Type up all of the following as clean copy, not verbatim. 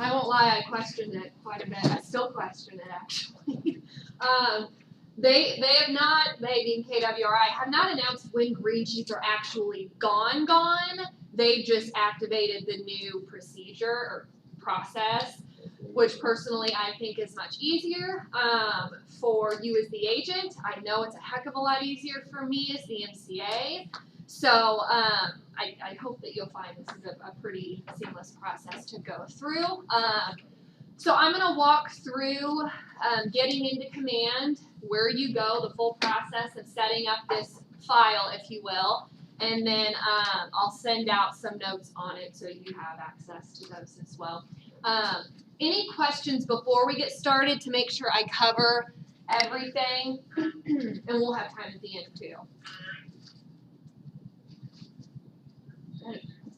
I won't lie, I questioned it quite a bit. I still question it, actually. They have not, they being KWRI, have not announced when Greensheets are actually gone. They just activated the new procedure or process, which personally I think is much easier for you as the agent. I know it's a heck of a lot easier for me as the MCA. So I hope that you'll find this is a pretty seamless process to go through. So I'm going to walk through getting into command, where you go, the full process of setting up this file, if you will. And then I'll send out some notes on it so you have access to those as well. Any questions before we get started to make sure I cover everything? And we'll have time at the end too.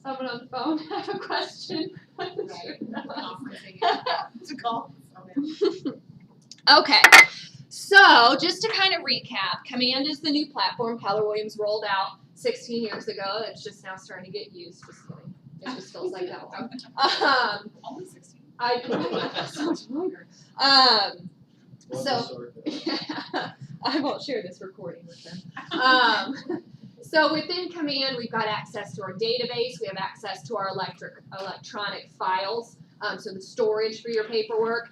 Someone on the phone have a question? It's a call. Okay, so just to kind of recap, Command is the new platform Keller Williams rolled out 16 years ago. That's just now starting to get used. Just kidding. It just feels like that one. Only 16. That sounds longer. So I won't share this recording with them. So within Command, we've got access to our database. We have access to our electronic files, so the storage for your paperwork.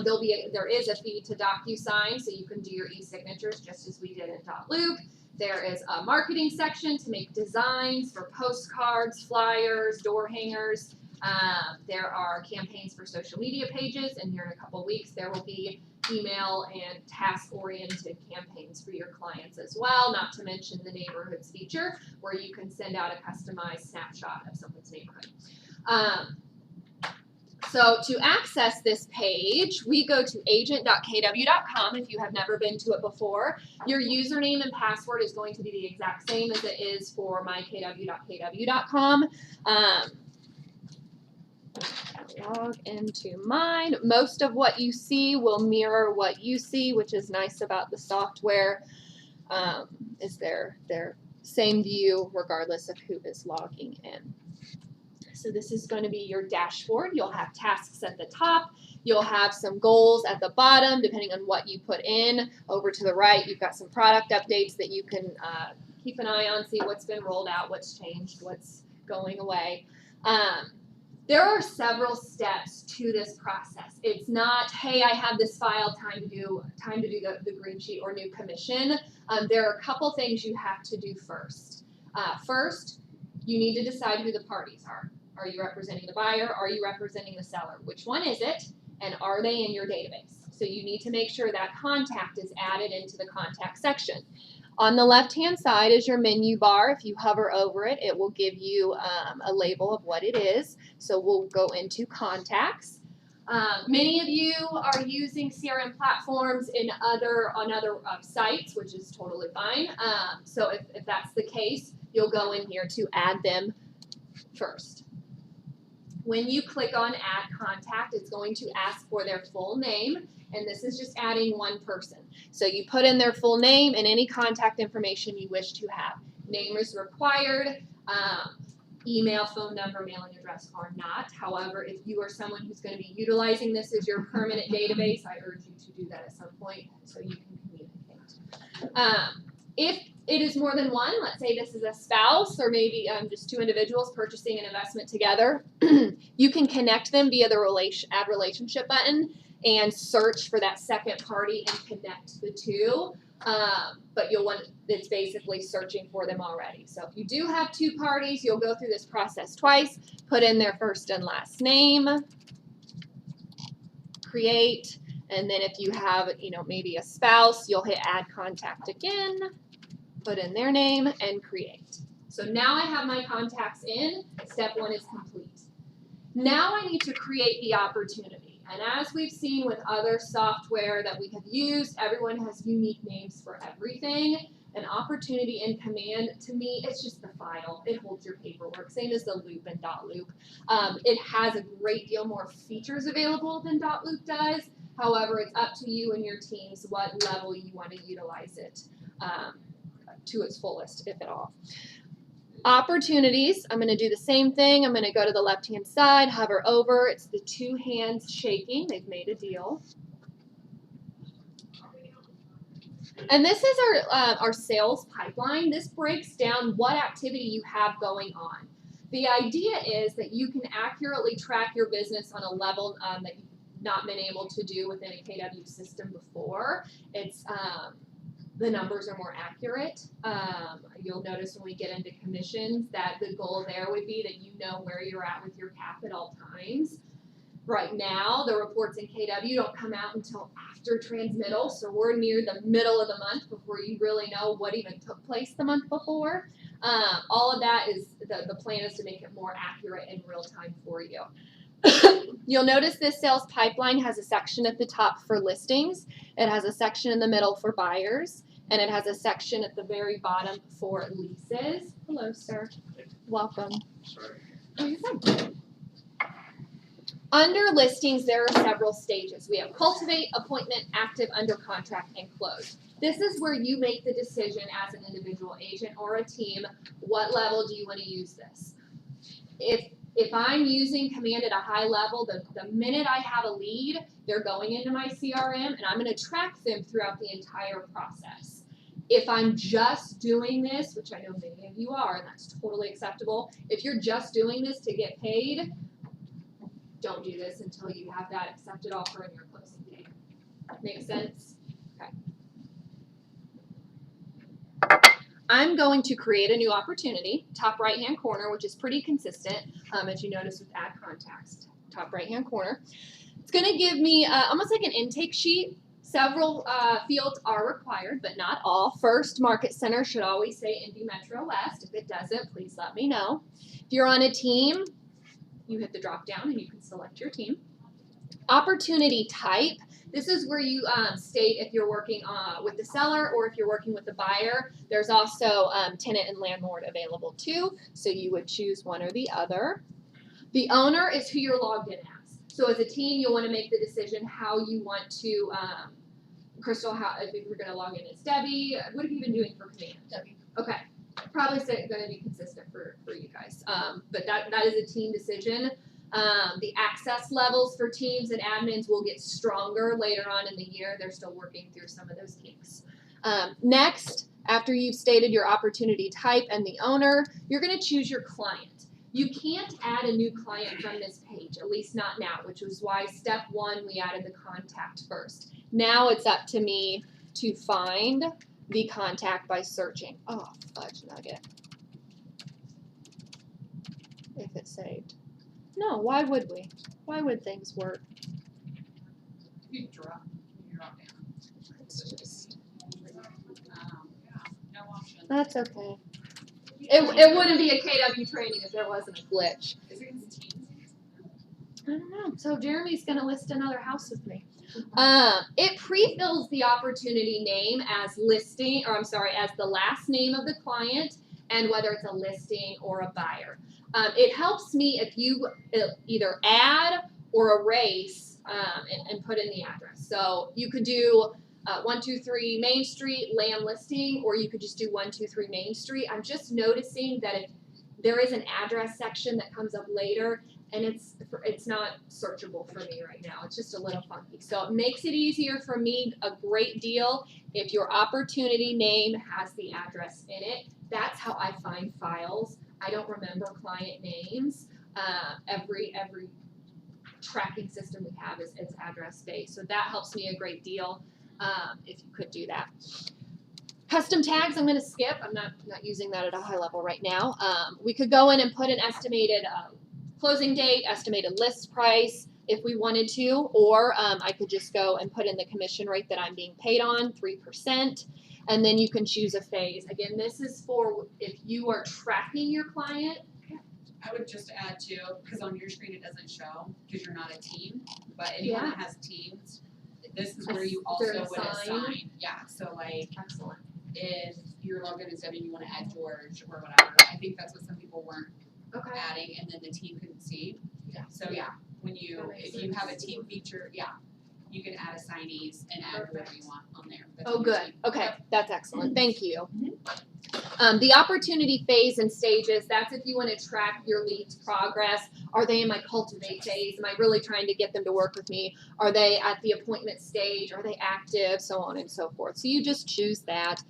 There is a feed to DocuSign, so you can do your e-signatures just as we did in .loop. There is a marketing section to make designs for postcards, flyers, door hangers. There are campaigns for social media pages, and here in a couple of weeks there will be email and task-oriented campaigns for your clients as well, not to mention the neighborhoods feature where you can send out a customized snapshot of someone's neighborhood. So to access this page, we go to agent.kw.com if you have never been to it before. Your username and password is going to be the exact same as it is for mykw.kw.com. Log into mine. Most of what you see will mirror what you see, which is nice about the software. Is their same view regardless of who is logging in. So this is going to be your dashboard. You'll have tasks at the top. You'll have some goals at the bottom, depending on what you put in. Over to the right, you've got some product updates that you can keep an eye on, see what's been rolled out, what's changed, what's going away. There are several steps to this process. It's not, hey, I have this file, time to do the green sheet or new commission. There are a couple things you have to do first. First, you need to decide who the parties are. Are you representing the buyer? Are you representing the seller? Which one is it? And are they in your database? So you need to make sure that contact is added into the contact section. On the left-hand side is your menu bar. If you hover over it, it will give you a label of what it is. So we'll go into contacts. Many of you are using CRM platforms on other sites, which is totally fine. So if that's the case, you'll go in here to add them first. When you click on Add Contact, it's going to ask for their full name, and this is just adding one person. So you put in their full name and any contact information you wish to have. Name is required, email, phone number, mailing address are not. However, if you are someone who's going to be utilizing this as your permanent database, I urge you to do that at some point so you can communicate. If it is more than one, let's say this is a spouse or maybe just two individuals purchasing an investment together, you can connect them via the Add Relationship button and search for that second party and connect the two. But it's basically searching for them already. So if you do have two parties, you'll go through this process twice, put in their first and last name, create, and then if you have, maybe a spouse, you'll hit Add Contact again, put in their name, and create. So now I have my contacts in. Step one is complete. Now I need to create the opportunity. And as we've seen with other software that we have used, everyone has unique names for everything. An opportunity in Command, to me, it's just the file. It holds your paperwork, same as the Loop and .loop. It has a great deal more features available than .loop does. However, it's up to you and your teams what level you want to utilize it to its fullest, if at all. Opportunities, I'm going to do the same thing. I'm going to go to the left-hand side, hover over. It's the two hands shaking. They've made a deal. And this is our sales pipeline. This breaks down what activity you have going on. The idea is that you can accurately track your business on a level that you've not been able to do within a KW system before. It's the numbers are more accurate. You'll notice when we get into commissions that the goal there would be that you know where you're at with your cap at all times. Right now, the reports in KW don't come out until after transmittal, so we're near the middle of the month before you really know what even took place the month before. All of that is, the plan is to make it more accurate in real time for you. You'll notice this sales pipeline has a section at the top for listings, it has a section in the middle for buyers, and it has a section at the very bottom for leases. Hello, sir. Welcome. Sorry. Oh, you're fine. Under listings, there are several stages. We have cultivate, appointment, active, under contract, and close. This is where you make the decision as an individual agent or a team, what level do you want to use this? If I'm using command at a high level, the minute I have a lead, they're going into my CRM, and I'm going to track them throughout the entire process. If I'm just doing this, which I know many of you are, and that's totally acceptable, if you're just doing this to get paid, don't do this until you have that accepted offer in your closing date. Make sense? Okay. I'm going to create a new opportunity, top right-hand corner, which is pretty consistent, as you notice with add contacts, top right-hand corner. It's going to give me almost like an intake sheet. Several fields are required, but not all. First, Market Center should always say Indy Metro West. If it doesn't, please let me know. If you're on a team, you hit the drop down and you can select your team. Opportunity type. This is where you state if you're working with the seller or if you're working with the buyer. There's also tenant and landlord available too, so you would choose one or the other. The owner is who you're logged in as. So as a team, you'll want to make the decision how you want to, Crystal, if you're going to log in as Debbie, what have you been doing for command? Debbie. Okay. Probably going to be consistent for you guys, but that is a team decision. The access levels for teams and admins will get stronger later on in the year. They're still working through some of those kinks. Next, after you've stated your opportunity type and the owner, you're going to choose your client. You can't add a new client from this page, at least not now, which was why step one, we added the contact first. Now it's up to me to find the contact by searching. Oh, fudge nugget. If it's saved. No, why would we? Why would things work? You drop down. It's just, No option. that's okay. It wouldn't be a KW training if there wasn't a glitch. Is it against teams? I don't know. So Jeremy's going to list another house with me. It pre-fills the opportunity name as listing, or I'm sorry, as the last name of the client and whether it's a listing or a buyer. It helps me if you either add or erase and put in the address. So you could do 123 Main Street land listing, or you could just do 123 Main Street. I'm just noticing that if there is an address section that comes up later, and it's not searchable for me right now. It's just a little funky. So it makes it easier for me a great deal if your opportunity name has the address in it. That's how I find files. I don't remember client names. Every tracking system we have is address based. So that helps me a great deal if you could do that. Custom tags, I'm going to skip. I'm not using that at a high level right now. We could go in and put an estimated closing date, estimated list price if we wanted to, or I could just go and put in the commission rate that I'm being paid on, 3%, and then you can choose a phase. Again, this is for if you are tracking your client. I would just add too, because on your screen it doesn't show because you're not a team, but anyone that has teams, this is where you also would assign. Yeah, so like, Excellent. If you're logged in as Debbie and you want to add George or whatever, I think that's what some people weren't adding, and then the team couldn't see. Yeah. So yeah, if you have a team feature, yeah, you can add assignees and add whatever you want on there. That's Oh, on your good. team. Okay, that's excellent. Thank you. The opportunity phase and stages, that's if you want to track your lead's progress. Are they in my cultivate phase? Am I really trying to get them to work with me? Are they at the appointment stage? Are they active? So on and so forth. So you just choose that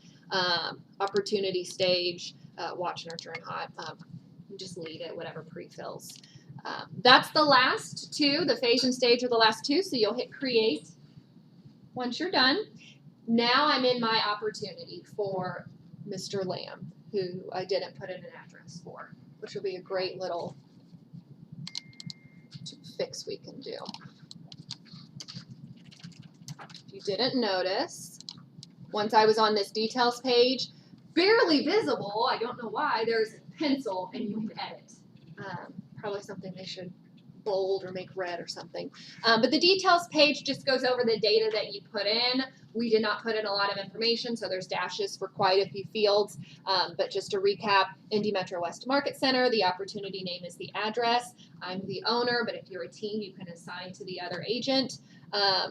opportunity stage, watch, nurture, and hot. You just lead it, whatever pre-fills. That's the last two. The phase and stage are the last two. So you'll hit create once you're done. Now I'm in my opportunity for Mr. Lamb, who I didn't put in an address for, which will be a great little fix we can do. If you didn't notice, once I was on this details page, barely visible, I don't know why, there's a pencil and you can edit. Probably something they should bold or make red or something. But the details page just goes over the data that you put in. We did not put in a lot of information, so there's dashes for quite a few fields. But just to recap, Indy Metro West Market Center, the opportunity name is the address. I'm the owner, but if you're a team, you can assign to the other agent.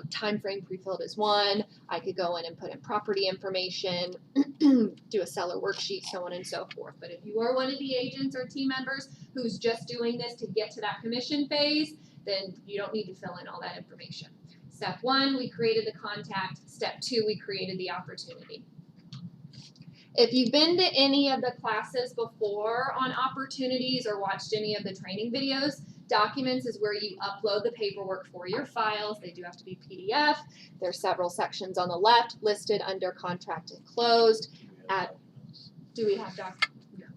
Time frame pre-filled is 1. I could go in and put in property information, do a seller worksheet, so on and so forth. But if you are one of the agents or team members who's just doing this to get to that commission phase, then you don't need to fill in all that information. Step 1, we created the contact. Step 2, we created the opportunity. If you've been to any of the classes before on opportunities or watched any of the training videos, documents is where you upload the paperwork for your files. They do have to be PDF. There's several sections on the left listed under contract and closed. Do we have documents? No.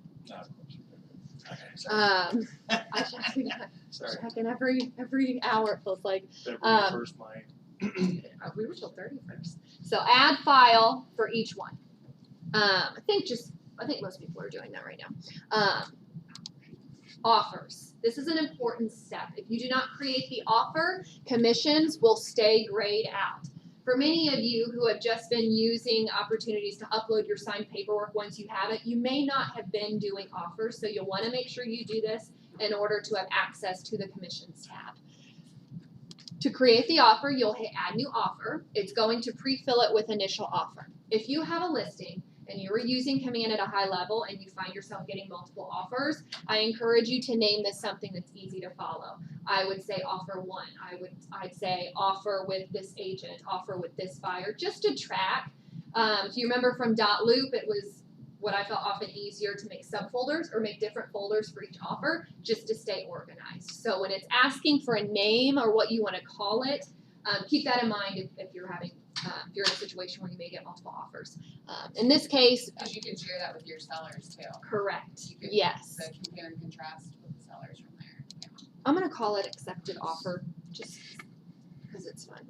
I check in every hour, it feels like. First line. We were till 31st. So add file for each one. I think most people are doing that right now. Offers. This is an important step. If you do not create the offer, commissions will stay grayed out. For many of you who have just been using opportunities to upload your signed paperwork once you have it, you may not have been doing offers, so you'll want to make sure you do this in order to have access to the commissions tab. To create the offer, you'll hit add new offer. It's going to pre-fill it with initial offer. If you have a listing and you are using command at a high level and you find yourself getting multiple offers, I encourage you to name this something that's easy to follow. I would say offer 1. I'd say offer with this agent, offer with this buyer, just to track. If you remember from .loop, it was what I felt often easier to make subfolders or make different folders for each offer just to stay organized. So when it's asking for a name or what you want to call it, keep that in mind if you're having if you're in a situation where you may get multiple offers. In this case, because you can share that with your sellers too. Correct. You can, yes. So compare and contrast with the sellers from there. Yeah. I'm going to call it accepted offer just because it's fun.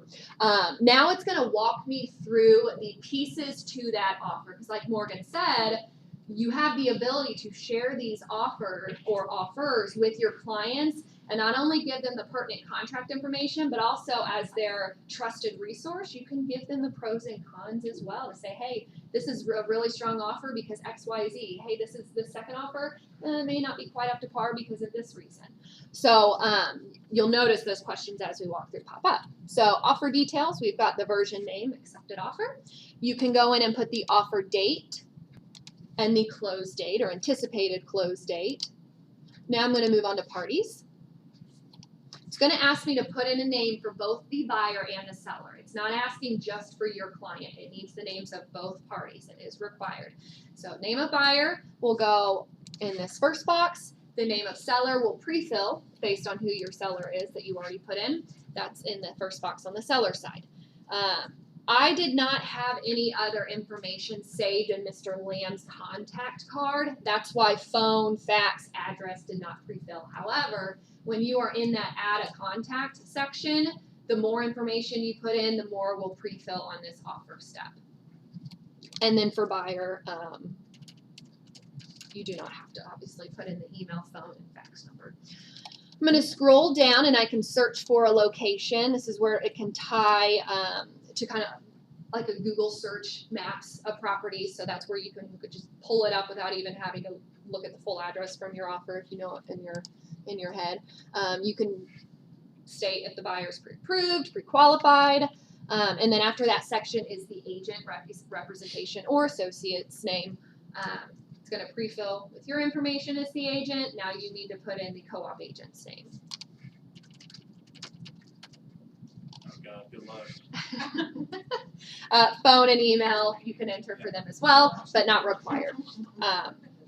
Now it's going to walk me through the pieces to that offer. Because like Morgan said, you have the ability to share these offers or offers with your clients and not only give them the pertinent contract information, but also as their trusted resource, you can give them the pros and cons as well to say, hey, this is a really strong offer because X, Y, Z. Hey, this is the second offer, may not be quite up to par because of this reason. So you'll notice those questions as we walk through pop up. So offer details, we've got the version name, accepted offer. You can go in and put the offer date and the close date or anticipated close date. Now I'm going to move on to parties. It's going to ask me to put in a name for both the buyer and the seller. It's not asking just for your client. It needs the names of both parties. It is required. So name of buyer will go in this first box. The name of seller will pre-fill based on who your seller is that you already put in. That's in the first box on the seller side. I did not have any other information saved in Mr. Lamb's contact card. That's why phone, fax, address did not pre-fill. However, when you are in that add a contact section, the more information you put in, the more will pre-fill on this offer step. And then for buyer, you do not have to obviously put in the email, phone, and fax number. I'm going to scroll down and I can search for a location. This is where it can tie to kind of like a Google search maps of properties. So that's where you could just pull it up without even having to look at the full address from your offer if you know it in your head. You can state if the buyer's pre-approved, pre-qualified, and then after that section is the agent representation or associate's name It's going to pre-fill with your information as the agent. Now you need to put in the co-op agent's name. Oh God, good luck. Phone and email you can enter for them as well, but not required.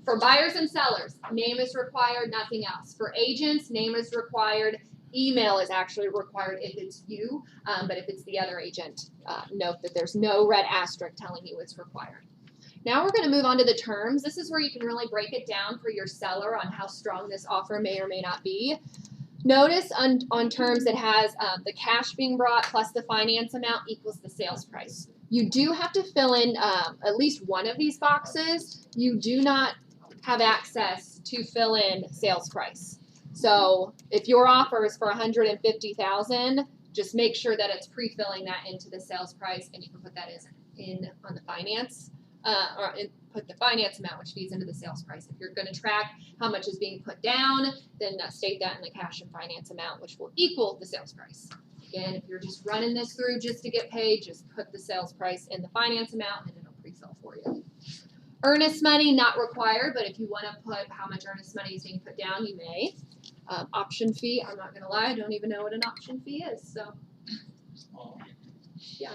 For buyers and sellers, name is required, nothing else. For agents, name is required. Email is actually required if it's you, but if it's the other agent, note that there's no red asterisk telling you it's required. Now we're going to move on to the terms. This is where you can really break it down for your seller on how strong this offer may or may not be. Notice on terms it has the cash being brought plus the finance amount equals the sales price. You do have to fill in at least one of these boxes. You do not have access to fill in sales price. So if your offer is for $150,000, just make sure that it's pre-filling that into the sales price, and you can put that in on the finance. Put the finance amount, which feeds into the sales price. If you're going to track how much is being put down, then state that in the cash and finance amount, which will equal the sales price. Again, if you're just running this through just to get paid, just put the sales price in the finance amount, and it'll pre-fill for you. Earnest money, not required, but if you want to put how much earnest money is being put down, you may. Option fee, I'm not going to lie, I don't even know what an option fee is. So, yeah.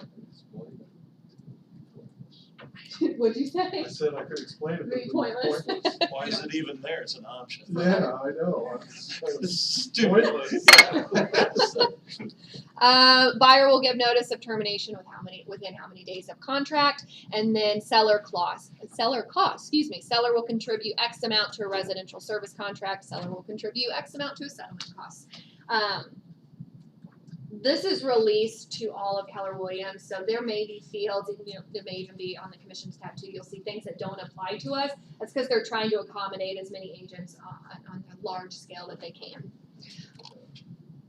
What'd you say? I said I could explain it, but Very it would be pointless. pointless. Why is it even there? It's an option. Yeah, I know. It's stupid. Buyer will give notice of termination within how many days of contract, and then seller cost. Seller will contribute X amount to a residential service contract. Seller will contribute X amount to a settlement cost. This is released to all of Keller Williams, so there may be fields, and there may even be on the commissions tab too. You'll see things that don't apply to us. That's because they're trying to accommodate as many agents on a large scale that they can.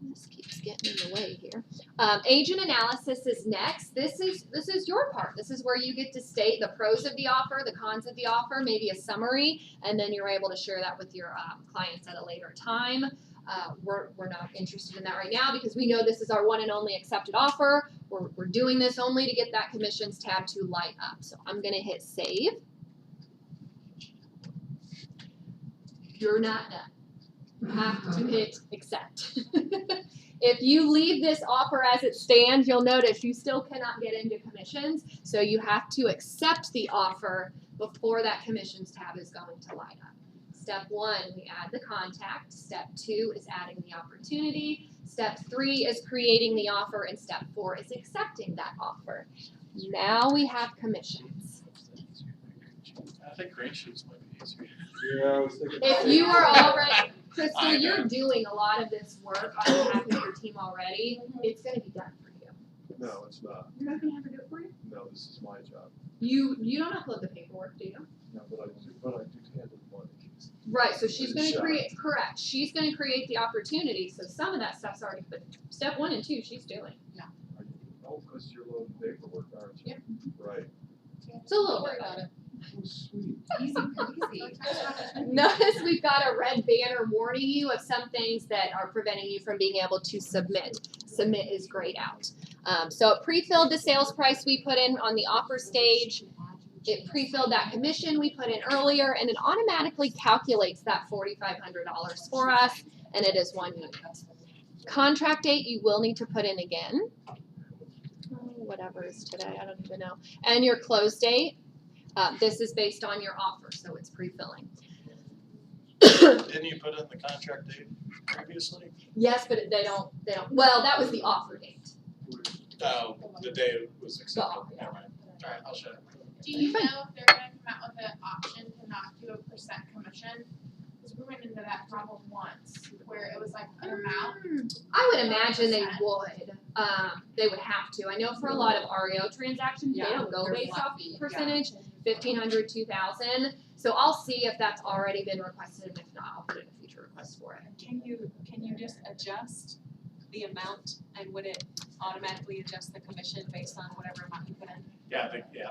This keeps getting in the way here. Agent analysis is next. This is your part. This is where you get to state the pros of the offer, the cons of the offer, maybe a summary, and then you're able to share that with your clients at a later time. We're not interested in that right now because we know this is our one and only accepted offer. We're doing this only to get that commissions tab to light up. So I'm going to hit save. You're not done. You have to hit accept. If you leave this offer as it stands, you'll notice you still cannot get into commissions. So you have to accept the offer before that commissions tab is going to light up. Step 1, we add the contact. Step 2 is adding the opportunity. Step 3 is creating the offer. And step 4 is accepting that offer. Now we have commissions. I think Greensheets might be easier. Yeah, I was thinking. If you are already, Crystal, you're doing a lot of this work on behalf of your team already, it's going to be done for you. No, it's not. You're not going to have to do it for you? No, this is my job. You don't upload the paperwork, do you? No, but I do handle money. Right, so she's going to create, correct, she's going to create the opportunity, so some of that stuff's already, but step 1 and 2, she's doing. Oh, because you're loading paperwork, aren't you? Yeah. Right. It's a little bit about it. Oh, sweet. Easy peasy. Notice we've got a red banner warning you of some things that are preventing you from being able to submit. Submit is grayed out. So it pre-filled the sales price we put in on the offer stage. It pre-filled that commission we put in earlier, and it automatically calculates that $4,500 for us, and it is 1 unit. Contract date you will need to put in again. Whatever is today, I don't even know. And your close date. This is based on your offer, so it's pre-filling. Didn't you put in the contract date previously? Yes, but they don't. Well, that was the offer date. Oh, the day it was accepted. Oh, yeah. Never mind. All right, I'll shut it. Do you know if they're gonna come out with an option to not do a percent commission? Because we ran into that problem once, where it was like an amount. I would imagine they would. They would have to. I know for a lot of REO transactions, they don't go based off percentage. 1,500, 2,000. So I'll see if that's already been requested, and if not, I'll put in a future request for it. Can you just adjust the amount, and would it automatically adjust the commission based on whatever amount you put in? Yeah, I think, yeah.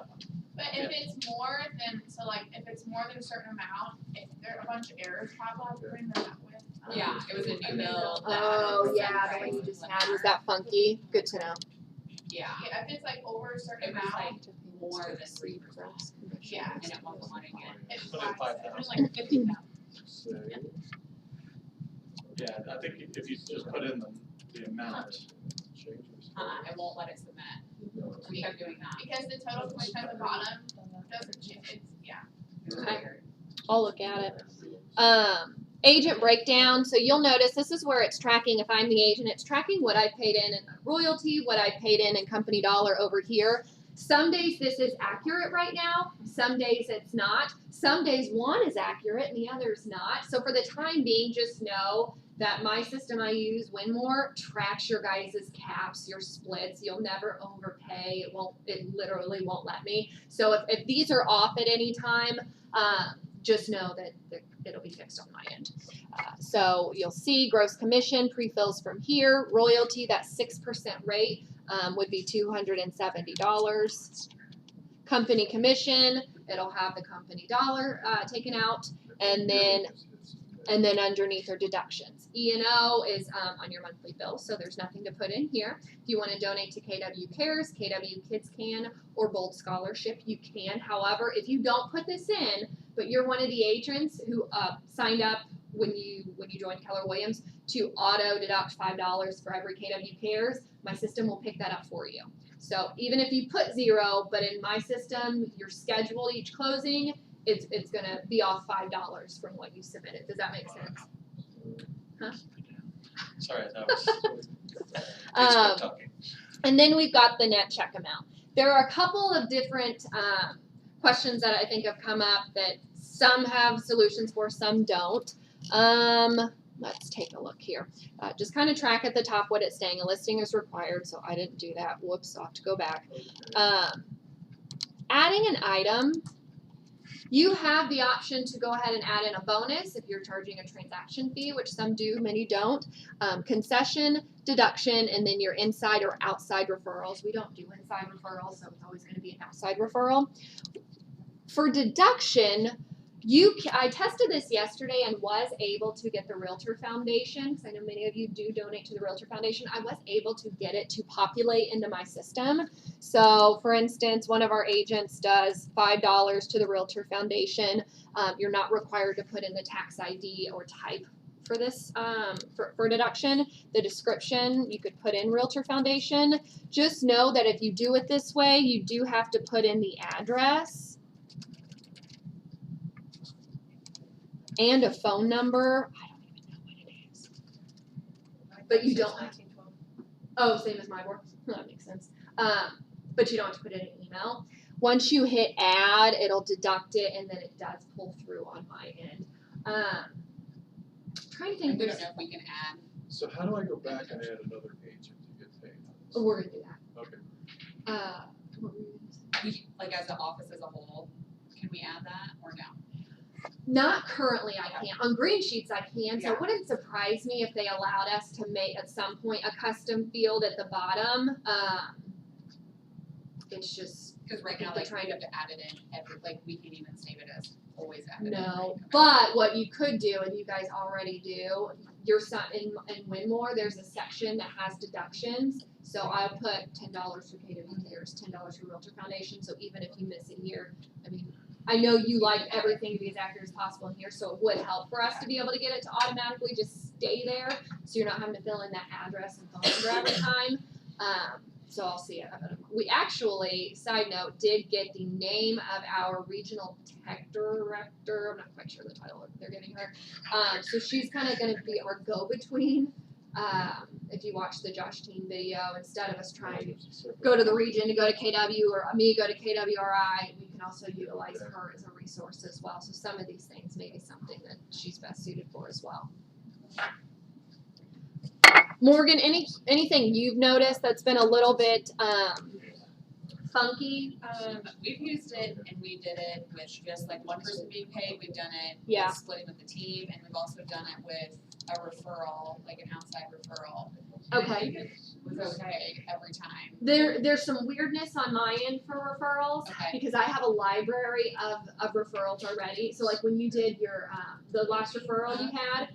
But if it's more than, so like, if it's more than a certain amount, if there are a bunch of errors pop up, bring them up with. Yeah, it was a new bill. Oh, yeah, the one you just had. Was that funky? Good to know. Yeah, Yeah, if it's like over a certain it was amount, like more than 3%. yeah. And it wasn't wanting it. It Put in flags it. 5,000. It was like 50,000. Say, Yeah, I think if you just put in the amount, changes. It won't let it submit. We kept doing that. Because the total commission at the bottom doesn't change, it's, yeah. Okay. I'll look at it. Agent breakdown. So you'll notice this is where it's tracking. If I'm the agent, it's tracking what I paid in royalty, what I paid in company dollar over here. Some days this is accurate right now. Some days it's not. Some days one is accurate and the other is not. So for the time being, just know that my system I use, Winmore, tracks your guys' caps, your splits. You'll never overpay. It literally won't let me. So if these are off at any time, just know that it'll be fixed on my end. So you'll see gross commission, pre-fills from here, royalty, that 6% rate would be $270. Company commission, it'll have the company dollar taken out, and then underneath are deductions. E&O is on your monthly bill, so there's nothing to put in here. If you want to donate to KW Cares, KW Kids can, or Bold Scholarship, you can. However, if you don't put this in, but you're one of the agents who signed up when you joined Keller Williams to auto deduct $5 for every KW Cares, my system will pick that up for you. So even if you put 0, but in my system, your schedule each closing, it's gonna be off $5 from what you submitted. Does that make sense? sorry, that was Um, Facebook talking. And then we've got the net check amount. There are a couple of different questions that I think have come up that some have solutions for, some don't. Let's take a look here. Just kind of track at the top what it's saying. A listing is required, so I didn't do that. Whoops, I'll have to go back. Adding an item, you have the option to go ahead and add in a bonus if you're charging a transaction fee, which some do, many don't. Concession, deduction, and then your inside or outside referrals. We don't do inside referrals, so it's always going to be an outside referral. For deduction, I tested this yesterday and was able to get the Realtor Foundation, because I know many of you do donate to the Realtor Foundation. I was able to get it to populate into my system. So, for instance, one of our agents does $5 to the Realtor Foundation. You're not required to put in the tax ID or type for this for deduction. The description, you could put in Realtor Foundation. Just know that if you do it this way, you do have to put in the address and a phone number. I don't even know what it is. But you don't have to. Oh, same as my work. That makes sense. But you don't have to put in an email. Once you hit add, it'll deduct it, and then it does pull through on my end. Trying to think. We don't know if we can add. So how do I go back and add another agent to get paid? Oh, we're gonna do that. Okay. What were you gonna say? Like as an office as a whole, can we add that or no? Not currently, I can't. On Greensheets, I can. So Yeah. it wouldn't surprise me if they allowed us to make at some point a custom field at the bottom. It's just Because right now, They're like, trying we have to add it in we can even save it as always added. no. But what you could do, and you guys already do, your son in Winmore, there's a section that has deductions. So I'll put $10 for KW Cares, $10 for Realtor Foundation. So even if you miss a year, I mean, I know you like everything to be as accurate as possible in here, so it would help for us to be able to get it to automatically just stay there, so you're not having to fill in that address and phone number every time. So I'll see it. We actually, side note, did get the name of our regional tech director. I'm not quite sure the title they're giving her. So she's kind of going to be our go-between. If you watch the Josh Team video, instead of us trying to go to the region to go to KW or me go to KWRI, we can also utilize her as a resource as well. So some of these things may be something that she's best suited for as well. Morgan, anything you've noticed that's been a little bit funky? We've used it and we did it with just like one person being paid. We've done it Yeah. with splitting with the team, and we've also done it with a referral, like an outside referral. And I Okay. think it was okay every time. There's some weirdness on my end for referrals Okay. because I have a library of referrals already. So like when you did your the last referral you had,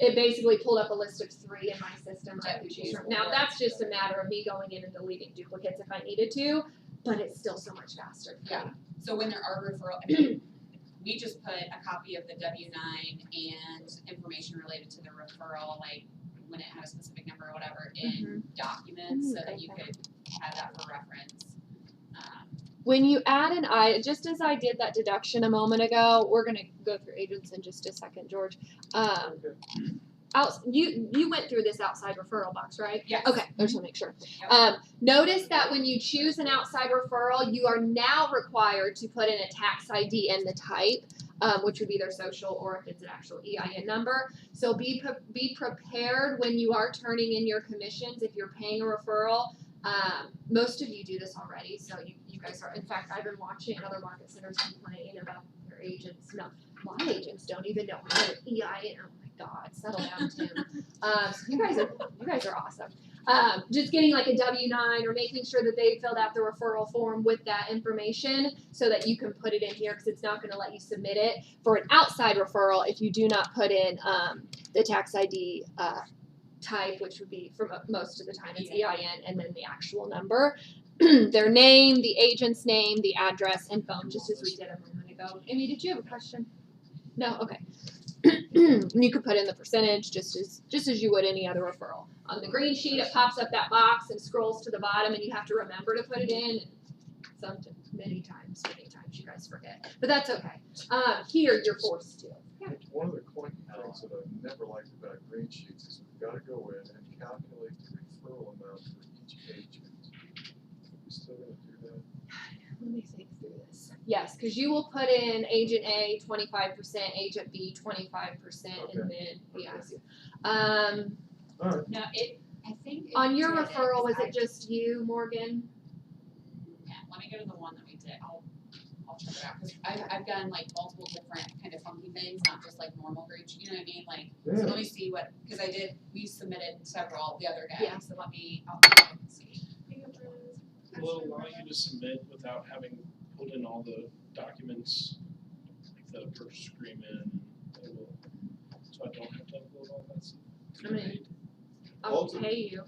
it basically pulled up a list of 3 in my system I could choose from. Now that's just a matter of me going in and deleting duplicates if I needed to, but it's still so much faster. Yeah. So when there are referral, we just put a copy of the W-9 and information related to the referral, like when it had a specific number or whatever, in documents so that you could have that for reference. When you add an just as I did that deduction a moment ago, we're gonna go through agents in just a second, George. You went through this outside referral box, right? Yes. Okay, I just want to make sure. Yep. Notice that when you choose an outside referral, you are now required to put in a tax ID and the type, which would be their social or if it's an actual EIN number. So be prepared when you are turning in your commissions if you're paying a referral. Most of you do this already, so you guys are. In fact, I've been watching other market centers complain about their agents. No, my agents don't even know how to EIN. Oh my God, settle down, Tim. So you guys are awesome. Just getting like a W-9 or making sure that they filled out the referral form with that information so that you can put it in here because it's not going to let you submit it for an outside referral if you do not put in the tax ID type, which would be for most of the time it's EIN and then the actual number, their name, the agent's name, the address, and phone, just as we did a moment ago. Amy, did you have a question? No? Okay. You could put in the percentage just as you would any other referral. On the green sheet, it pops up that box and scrolls to the bottom, and you have to remember to put it in. Many times you guys forget, but that's okay. Here you're forced to. One of the clunky things that I've never liked about Greensheets is we've got to go in and calculate the referral amount for each agent. Are we still going to do that? Let me think through this. Yes, because you will put in agent A 25%, agent B 25%, and then yes. All right. No, I think it On your did referral, was because it just you, Morgan? Yeah, let me go to the one that we did. I'll check it out because I've done like multiple different kind of funky things, not just like normal groups. You know what I mean? Like, so let me see what because we submitted several the other day. Yeah. So I'll see. Will it allow you to submit without having put in all the documents, like the purchase agreement, so I don't have to upload all that stuff? I mean, I'll pay you.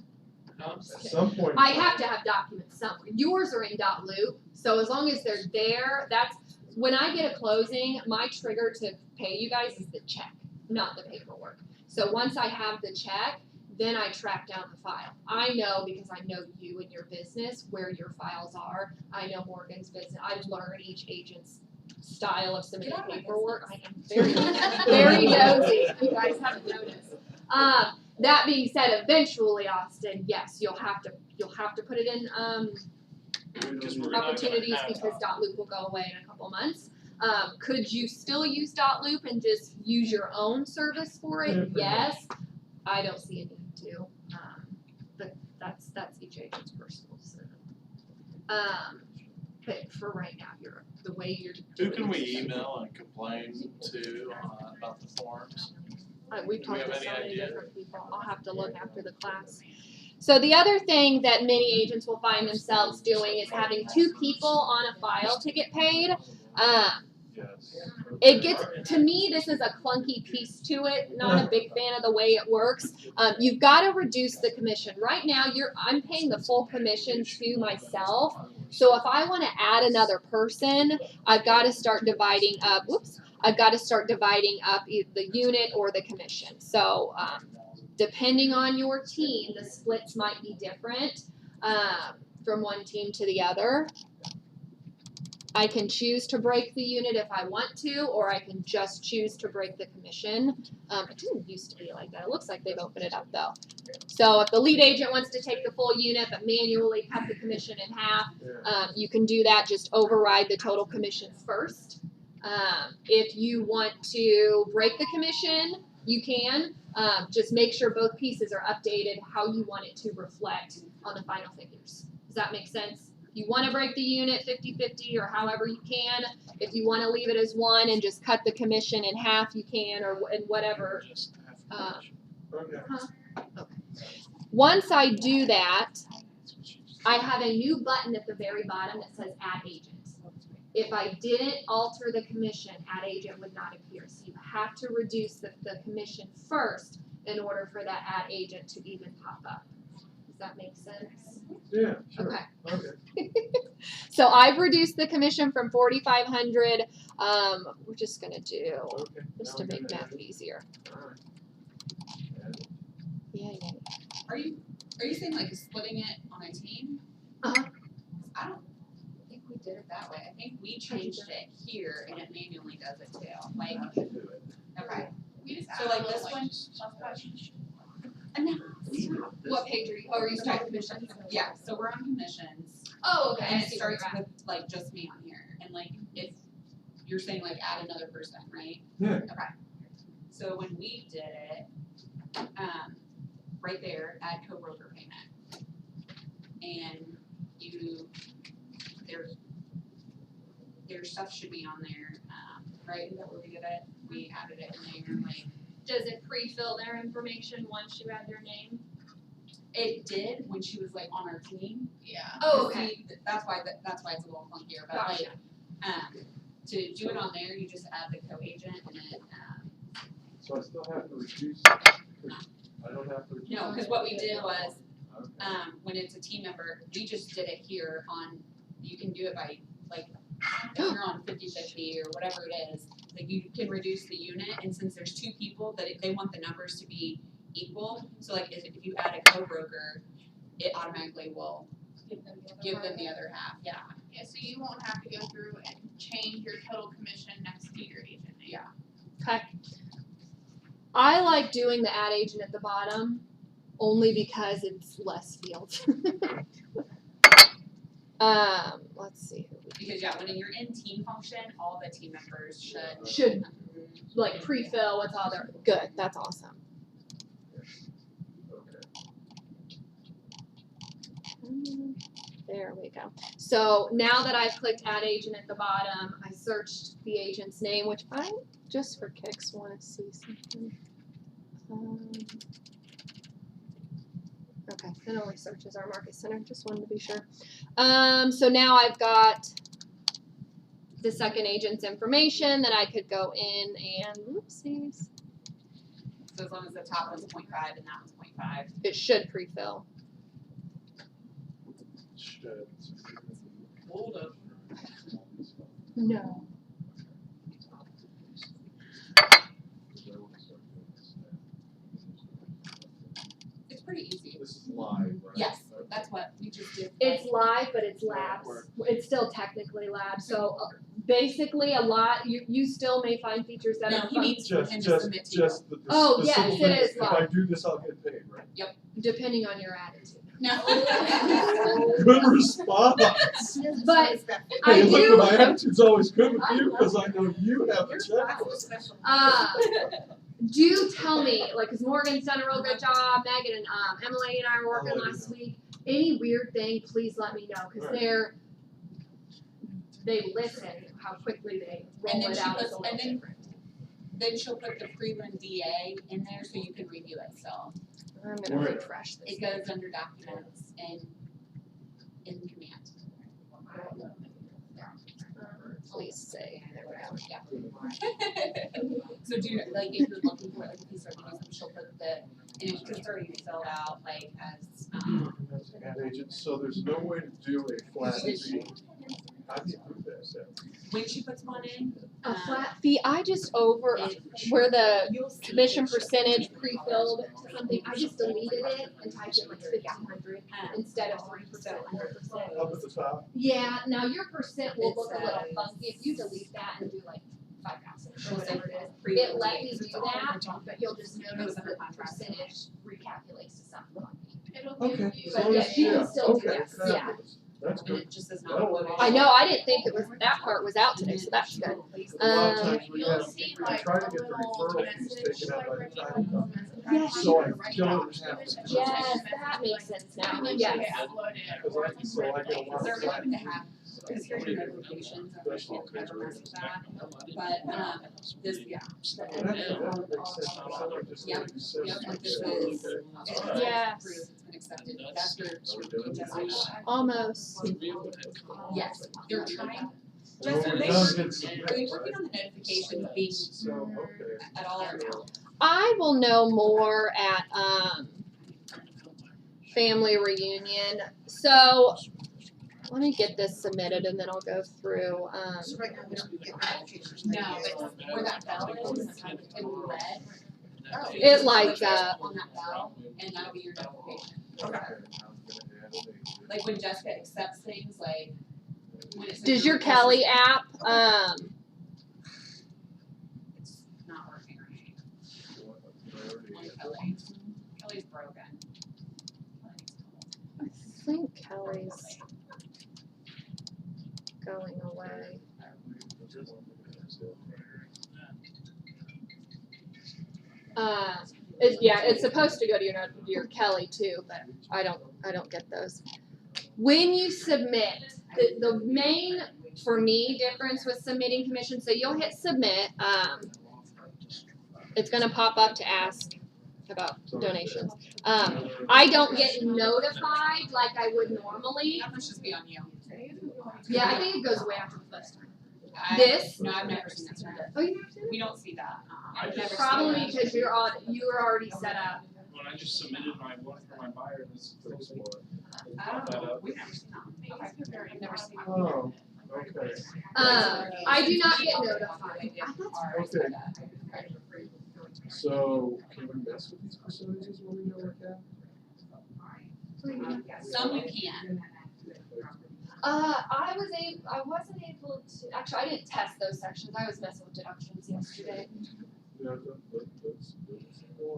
At some point. I have to have documents somewhere. Yours are in .loop, so as long as they're there, that's when I get a closing. My trigger to pay you guys is the check, not the paperwork. So once I have the check, then I track down the file. I know because I know you and your business where your files are. I know Morgan's business. I've learned each agent's style of submitting paperwork. I am very, very nosy. You guys haven't noticed. That being said, eventually, Austin, yes, you'll have to put it in opportunities because .loop will go away in a couple months. Could you still use .loop and just use your own service for it? Yes. I don't see a need to, but that's each agent's personal decision. But for right now, the way you're. Who can we email and complain to about the forms? We've Do we talked to have so any many idea? different people. I'll have to look after the class. So the other thing that many agents will find themselves doing is having 2 people on a file to get paid. Yes. It gets, to me, this is a clunky piece to it. Not a big fan of the way it works. You've got to reduce the commission. Right now, I'm paying the full commission to myself. So if I want to add another person, I've got to start dividing up. I've got to start dividing up either the unit or the commission. So depending on your team, the splits might be different from one team to the other. I can choose to break the unit if I want to, or I can just choose to break the commission. It didn't used to be like that. It looks like they've opened it up though. So if the lead agent wants to take the full unit but manually cut the commission in half, you can do that. Just override the total commissions first. If you want to break the commission, you can. Just make sure both pieces are updated how you want it to reflect on the final figures. Does that make sense? You want to break the unit 50-50 or however you can. If you want to leave it as one and just cut the commission in half, you can, or in whatever. Okay. Once I do that, I have a new button at the very bottom that says Add Agent. If I didn't alter the commission, ad agent would not appear. So you have to reduce the commission first in order for that ad agent to even pop up. Does that make sense? Yeah, sure. Okay. Okay. So I've reduced the commission from 4,500. We're just gonna do Okay. just Now to we make can math add it. easier. All right. Add it. Yeah. Are you saying like splitting it on a team? Uh-huh. I don't think we did it that way. I think we changed it here and it manually does it too. Like, I should do it. okay. We just So add like a little, this one? What page are you? Oh, are you starting commission? Yeah, so we're on commissions. Oh, okay. And I it see where starts you're at. with like just me on here. And like if you're saying like add another person, right? Yeah. Okay. So when we did it, right there, add co-broker payment. And their stuff should be on there, right? Is that where we did it? We added it in there, like, Does it pre-fill their information once you add their name? it did when she was like on our team. Yeah. Oh, okay. See, that's why it's a little funkier, but Gotcha. like, to do it on there, you just add the co-agent and then, So I still have to reduce, I don't have to reduce. no, cause what we did was, Okay. when it's a team member, we just did it here on, you can do it by, like, if you're on 50/50 or whatever it is, like you can reduce the unit, and since there's two people, that they want the numbers to be equal, so like if you add a co-broker, it automatically will give them the other half, yeah. Yeah, so you won't have to go through and change your total commission next to your agent name. Yeah. Okay. I like doing the ad agent at the bottom only because it's less fields. Let's see. Because yeah, when you're in team function, all the team members should. Should like pre-fill with all their good. That's awesome. Okay. There we go. So now that I've clicked add agent at the bottom, I searched the agent's name, which I just for kicks want to see something. Okay, that only searches our market center. Just wanted to be sure. So now I've got the second agent's information that I could go in and whoopsies. So as long as the top one's 0.5 and that one's 0.5. It should pre-fill. Should. Hold up. No. It's pretty easy. This is live, right? Yes, that's what we just did. It's live, but it's labs. It's still technically labs. So basically, a lot you still may find features that No, are he fun, needs him to submit to you. Just the Oh, the yes, simple it thing is If I live. do this, I'll get paid, right? depending on your attitude. No. Good response. But I Hey, look, do. my attitude's always good with you because I know you have a checklist. Do tell me, like, because Morgan's done a real good job, Megan and Emily and I were working I'll let you last know. week. Any weird thing, please let me know, because Alright. they listen how quickly they roll And then it she out. puts- It's a little and then- different. Then she'll put the Freeland DA in there so you can review it, so I'm gonna Where? refresh this. it goes under documents and in command. Please say. There we go. Yeah. So do you, like, if you're looking for like a piece of news, she'll put the, and it's just already filled out, like, as, Ad agent, so there's no way to do a flat fee. How do you do that, Seth? when she puts one in. A flat fee, I just over, where the commission percentage pre-filled to something, I just deleted it and typed in like 1,500 instead of 3%, 100%. Up at the top? Yeah, now your percent will look a It's, little funky if you delete that and do like 5,000 or She'll say whatever it is. Freeland It let DA, me 'cause do it's all that, over but you'll just Goes notice under that the contract. percentage recalculates to something funky. It'll Okay, give you. But so yeah, you can yeah, still do okay, that, yeah. fabulous. That's And good. it just says That'll not. work. I know, I didn't think it was, that part was out today, so that's good. A lot of times we You'll have, see we like try a to get the little referral fees message, taken out like by the right time. below the message. Yes. So I Right don't now. have to. Yes, that makes sense now, And then yes. they upload it, Because or I- it's so I like get a lot of They're time. going to have, because here's your notifications, and there's all kinds of mess with that, but, this, yeah. And actually, that would make sense, because I would just Yep, like send yep, some and this shit. is, it's Yes. approved, it's been accepted, that's your, Are we doing this? Almost. yes, they're trying, Just Well, they it does should- get submitted, we should right? be on the notifications being So, okay. at all or no. I will know more at family reunion. So let me get this submitted and then I'll go through. So right now we don't get notifications. No, but where that bell is, in red. Oh. So you It just like, click on that bell, and that'll be your notification. Okay, now I'm gonna add an agent. Like when Jessica accepts things, like when it's. Does your Kelly app It's not working right. I already On added. Kelly's. Kelly's broken. I think Kelly's going away. It's supposed to go to your Kelly too, but I don't get those. When you submit, the main for me difference with submitting commission, so you'll hit submit. It's gonna pop up to ask about donations. I don't get notified like I would normally. That must just be on you. Yeah, I think it goes away after the first time. I- This? No, I've never seen this one. Oh, you never seen it? We don't see that. I've never seen Probably that. because you were already set up. When I just submitted my one for my buyer, this close one. I don't know, we've never seen that one. Okay, I've never seen that. Oh, okay. I do not get notified. They did I thought- ours Okay. like that. So, can we mess with these percentages when we know we're capped? Some you can. I wasn't able to, actually, I didn't test those sections. I was messing with deductions yesterday. Yeah, that's.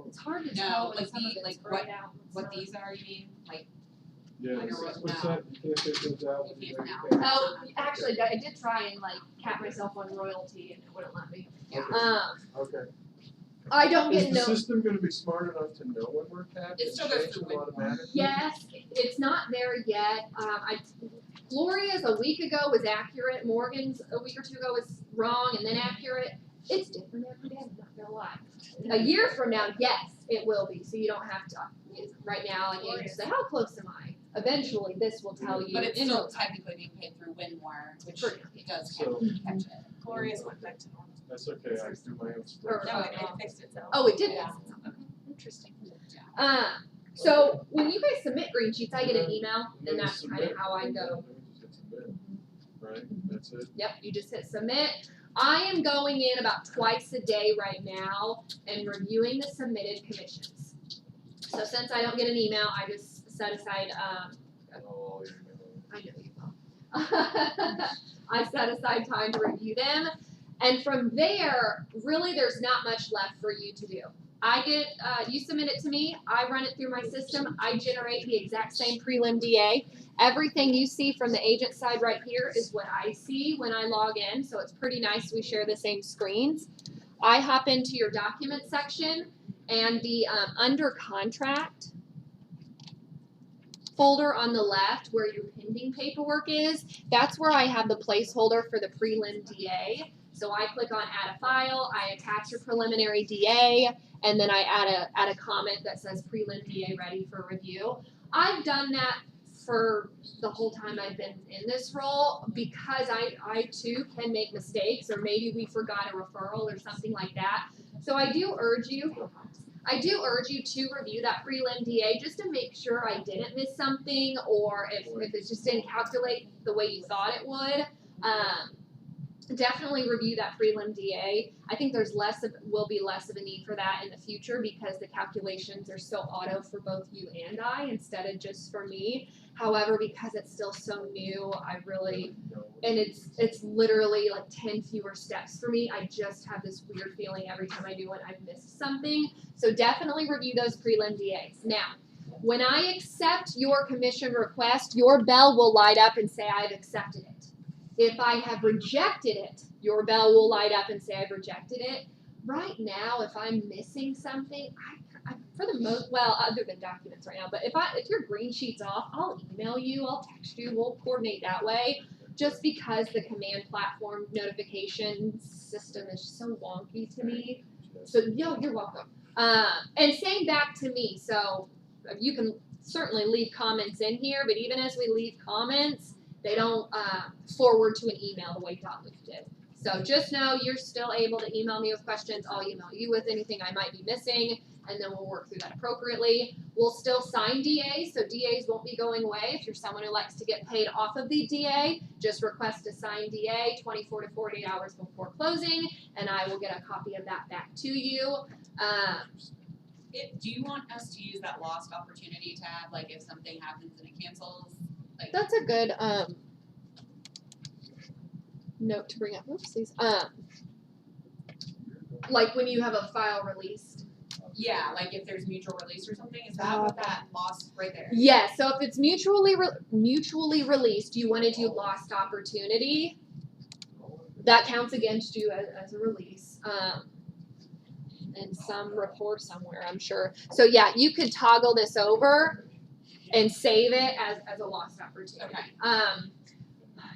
It's hard to No, tell when like some of the- it's like grayed out. and What stuff. these are, you mean, like, Yeah, Like a 6%, you can't take those out. You can't now. Oh, actually, I did try and like cap myself on royalty and it wouldn't let me. Yeah. Okay. I don't Is get the no. system gonna be smart enough to know when we're capped? It and still goes change through them automatically? Yes, it's not there yet. Gloria's a week ago was accurate. Morgan's a week or two ago was wrong and then accurate. It's different every day. I'm not gonna lie. A year from now, yes, it will be. So you don't have to. Right now, I can't just say how close am I. Eventually, this will tell you. but it's in still real time. technically being paid through Winmore, which For- it does So, catch it. Gloria's went back to normal. that's okay, I do my own Or- stuff. No, it fixed itself. Oh, it did. Yeah. Okay, interesting. So when you guys submit green sheets, I get an email, and that's kind of how I go. Right, that's it? Yep, you just hit submit. I am going in about twice a day right now and reviewing the submitted commissions. So since I don't get an email, I just set aside, Oh, you I know you will. I set aside time to review them. And from there, really there's not much left for you to do. I get, you submit it to me, I run it through my system, I generate the exact same prelim DA. Everything you see from the agent side right here is what I see when I log in, so it's pretty nice we share the same screens. I hop into your document section and the under contract folder on the left where your pending paperwork is, that's where I have the placeholder for the prelim DA. So I click on add a file, I attach a preliminary DA, and then I add a comment that says prelim DA ready for review. I've done that for the whole time I've been in this role because I too can make mistakes, or maybe we forgot a referral or something like that. So I do urge you to review that prelim DA just to make sure I didn't miss something, or if it just didn't calculate the way you thought it would. Definitely review that prelim DA. I think will be less of a need for that in the future because the calculations are so auto for both you and I instead of just for me. However, because it's still so new, and it's literally like 10 fewer steps for me. I just have this weird feeling every time I do it, I've missed something. So definitely review those prelim DAs. Now, when I accept your commission request, your bell will light up and say I've accepted it. If I have rejected it, your bell will light up and say I've rejected it. Right now, if I'm missing something, I for the most, well, other than documents right now, but if your green sheet's off, I'll email you, I'll text you, we'll coordinate that way. Just because the command platform notification system is so wonky to me. So you're welcome. And same back to me. So you can certainly leave comments in here, but even as we leave comments, They don't forward to an email the way Dotloop did. So just know you're still able to email me with questions. I'll email you with anything I might be missing, and then we'll work through that appropriately. We'll still sign DAs, so DAs won't be going away. If you're someone who likes to get paid off of the DA, just request a signed DA 24 to 48 hours before closing, and I will get a copy of that back to you. Do you want us to use that lost opportunity tab, like if something happens and it cancels? Like, That's a good note to bring up. Oopsies. Like when you have a file released. yeah, like if there's mutual release or something, is that what that lost right there? Yes. So if it's mutually released, you want to do lost opportunity. That counts against you as a release. In some report somewhere, I'm sure. So yeah, you could toggle this over and save it as a lost opportunity. Okay.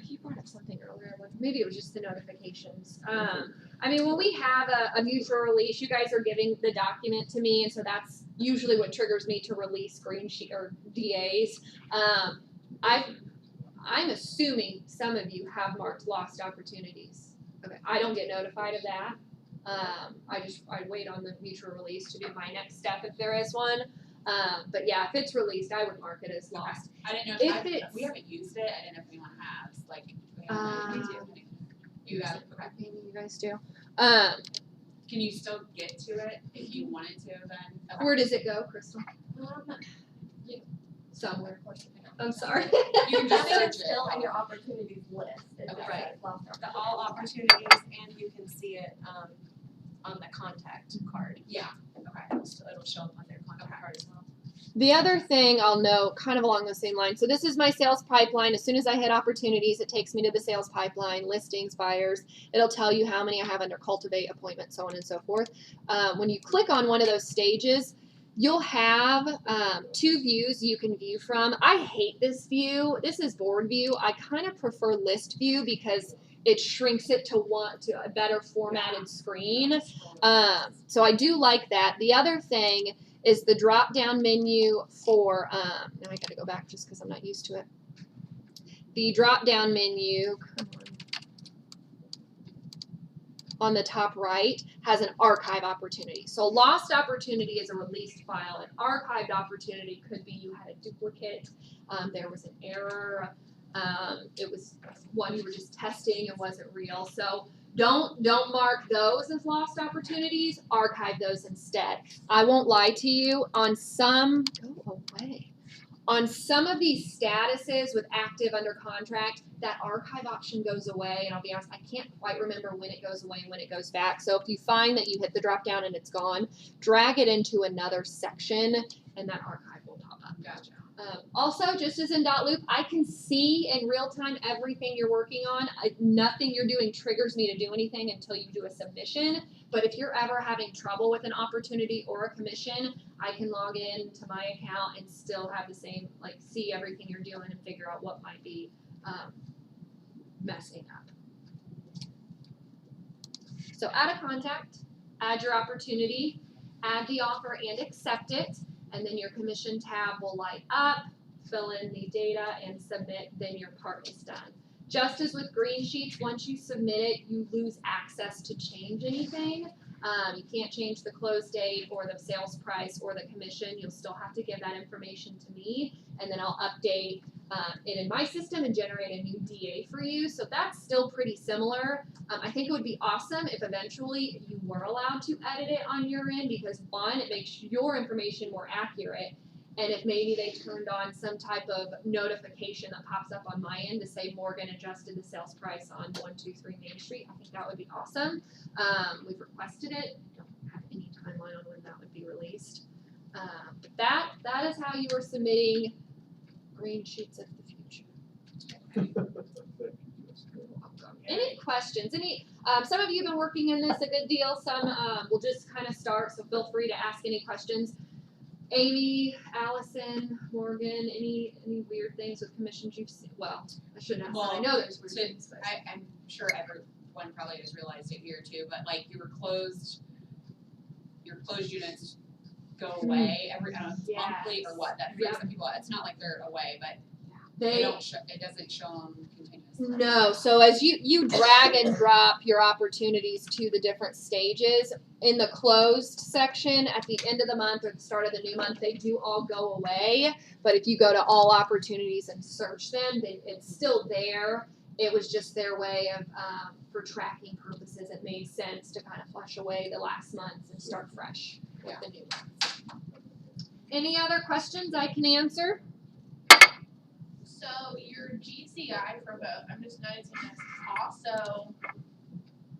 You brought up something earlier. Maybe it was just the notifications. I mean, when we have a mutual release, you guys are giving the document to me, and so that's usually what triggers me to release green sheet or DAs. I'm assuming some of you have marked lost opportunities. Okay, I don't get notified of that. I wait on the mutual release to do my next step if there is one. But yeah, if it's released, I would mark it as lost. I didn't know If we haven't used it. I didn't know if anyone has. Like, we haven't. We do. You have. Okay. Maybe you guys do. Can you still get to it if you wanted to? Then. Okay. Where does it go, Crystal? Somewhere. I'm sorry. You can just I think search it's it. still in your opportunities list. It just Okay. says lost The all opportunities, and you can see it, on the contact card. Yeah. Okay, so it'll show up on their contact card as well. The other thing I'll note, kind of along the same line, so this is my sales pipeline. As soon as I hit opportunities, it takes me to the sales pipeline, listings, buyers. It'll tell you how many I have under cultivate, appointment, so on and so forth. When you click on one of those stages, you'll have two views you can view from. I hate this view. This is board view. I kind of prefer list view because it shrinks it to a better formatted screen. So I do like that. The other thing is the drop down menu for, now I gotta go back just because I'm not used to it. The drop down menu, come on the top right, has an archive opportunity. So lost opportunity is a released file. An archived opportunity could be you had a duplicate, there was an error, it was one you were just testing and wasn't real. So don't mark those as lost opportunities. Archive those instead. I won't lie to you. On some of these statuses with active under contract, that archive option goes away. And I'll be honest, I can't quite remember when it goes away and when it goes back. So if you find that you hit the drop down and it's gone, drag it into another section, and that archive will pop up. Gotcha. Also, just as in Dotloop, I can see in real time everything you're working on. Nothing you're doing triggers me to do anything until you do a submission. But if you're ever having trouble with an opportunity or a commission, I can log in to my account and still have the same, like, see everything you're doing and figure out what might be messing up. So add a contact, add your opportunity, add the offer and accept it. And then your commission tab will light up, fill in the data, and submit, then your part is done. Just as with Greensheets, once you submit it, you lose access to change anything. You can't change the close date or the sales price or the commission. You'll still have to give that information to me, and then I'll update it in my system and generate a new DA for you. So that's still pretty similar. I think it would be awesome if eventually you were allowed to edit it on your end because one, it makes your information more accurate. And if maybe they turned on some type of notification that pops up on my end to say Morgan adjusted the sales price on 123 Main Street, I think that would be awesome. We've requested it. Don't have any timeline on when that would be released. But that is how you are submitting Greensheets of the future. Any questions? Some of you have been working in this a good deal. Some will just kind of start, so feel free to ask any questions. Amy, Allison, Morgan, any weird things with commissions you've seen? Well, I shouldn't ask that. I know there's weird things, but I'm sure everyone probably has realized it here too, but like your closed units go away every, I don't know if it's monthly or what, that freaks some people out. It's not like they're away, but They don't show, it doesn't show them continuously. No, so as you drag and drop your opportunities to the different stages, in the closed section at the end of the month or the start of the new month, they do all go away. But if you go to all opportunities and search them, it's still there. It was just their way of, for tracking purposes, it made sense to kind of flush away the last months and start fresh with the new months. Any other questions I can answer? So your GCI for both, I'm just noticing this, also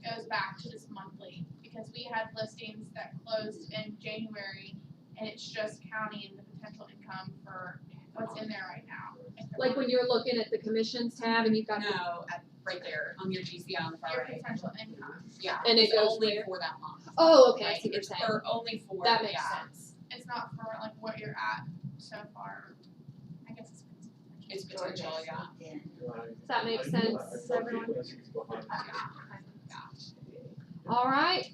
goes back to this monthly, because we had listings that closed in January, and it's just counting the potential income for what's in there right now. Like when you're looking at the commissions tab and you've got the, No, right there on your GCI on the far Your right. potential income. Yeah, And it it's goes only where? for that month. oh, okay, I Right, see what you're it's saying. for only for, That makes yeah, sense. It's not for like what you're at so far. I guess it's it's potential, yeah. Does that make sense, everyone? All right.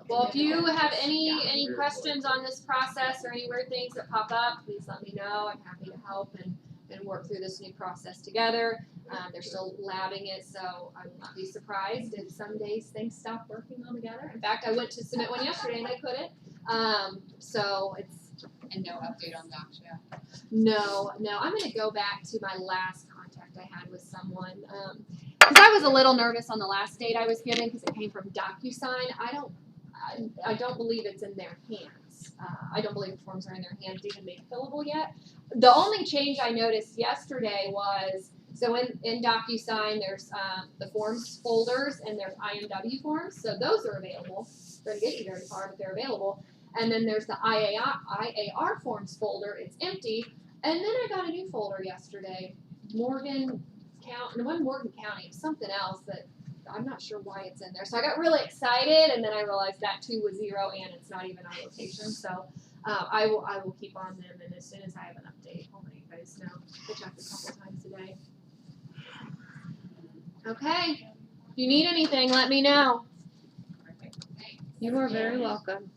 Well, if you have any questions on this process or any weird things that pop up, please let me know. I'm happy to help and work through this new process together. They're still labbing it, so I will not be surprised if some days things stop working all together. In fact, I went to submit one yesterday and I couldn't. So it's And no update on docs yet. no. I'm gonna go back to my last contact I had with someone. Because I was a little nervous on the last date I was given because it came from DocuSign. I don't believe it's in their hands. I don't believe the forms are in their hands to even make fillable yet. The only change I noticed yesterday was, so in DocuSign there's the forms folders and there's IMW forms. So those are available. Doesn't get you very far, but they're available. And then there's the IAR forms folder. It's empty. And then I got a new folder yesterday. Morgan County, it wasn't Morgan County, it was something else that I'm not sure why it's in there. So I got really excited, and then I realized that too was zero, and it's not even our location. So I will keep on them, and as soon as I have an update, I'll let you guys know. I checked a couple times a day. Okay. If you need anything, let me know. Perfect. Thanks. You are very welcome.